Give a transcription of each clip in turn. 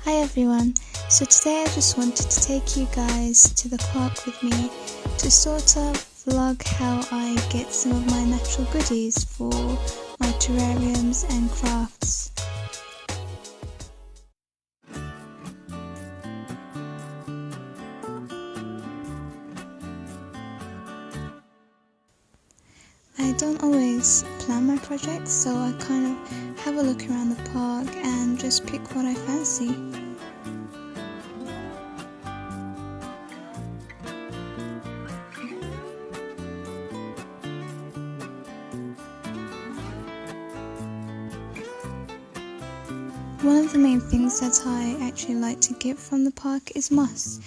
Hi everyone, so today I just wanted to take you guys to the park with me to sort of vlog how I get some of my natural goodies for my terrariums and crafts. I don't always plan my projects, so I kind of have a look around the park and just pick what I fancy. One of the main things that I actually like to get from the park is moss.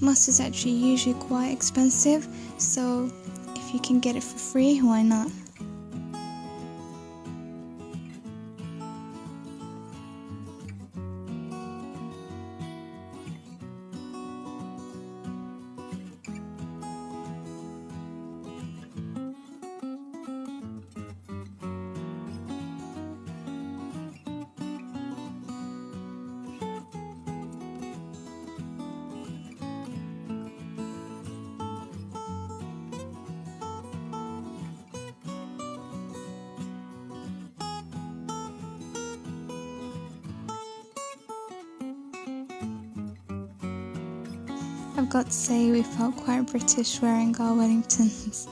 Moss is actually usually quite expensive, so if you can get it for free, why not? I've got to say we felt quite British wearing our Wellingtons.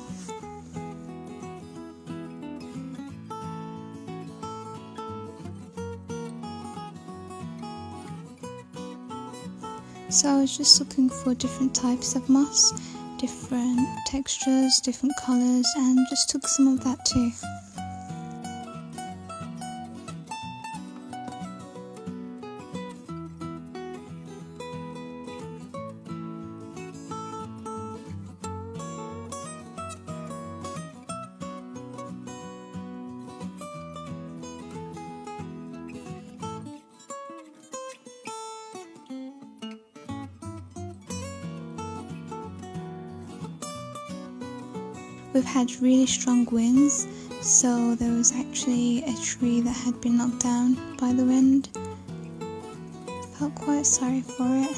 So I was just looking for different types of moss, different textures, different colours, and just took some of that too. We've had really strong winds, so there was actually a tree that had been knocked down by the wind. Felt quite sorry for it.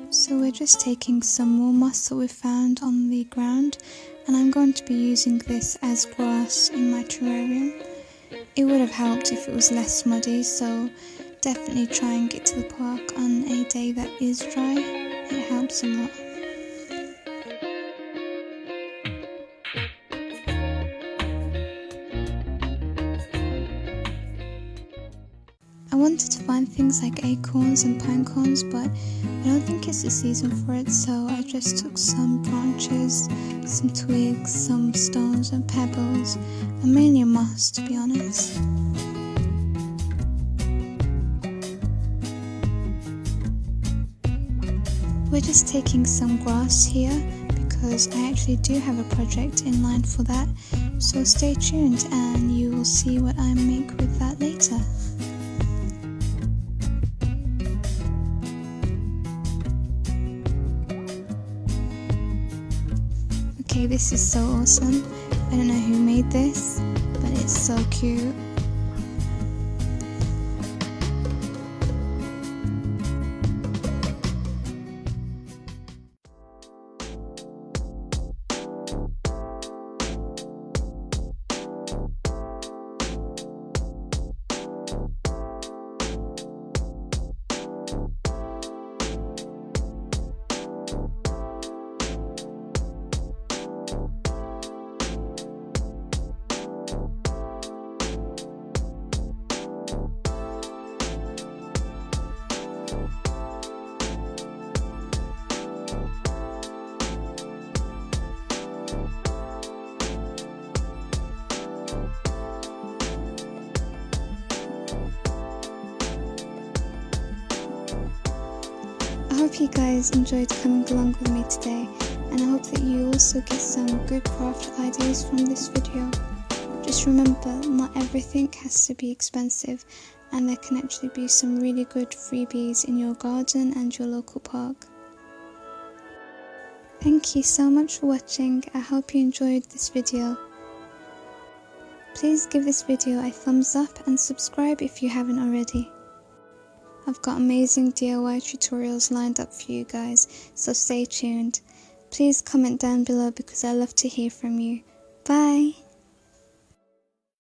So we're just taking some more moss that we found on the ground, and I'm going to be using this as grass in my terrarium. It would have helped if it was less muddy, so definitely try and get to the park on a day that is dry. It helps a lot. I wanted to find things like acorns and pine cones, but I don't think it's the season for it, so I just took some branches, some twigs, some stones and pebbles, and mainly moss, to be honest. We're just taking some grass here because I actually do have a project in line for that, so stay tuned and you will see what I make with that later. Okay, this is so awesome. I don't know who made this, but it's so cute. I hope you guys enjoyed coming along with me today, and I hope that you also get some good craft ideas from this video. Just remember, not everything has to be expensive, and there can actually be some really good freebies in your garden and your local park. Thank you so much for watching. I hope you enjoyed this video. Please give this video a thumbs up and subscribe if you haven't already. I've got amazing DIY tutorials lined up for you guys, so stay tuned. Please comment down below because I love to hear from you. Bye!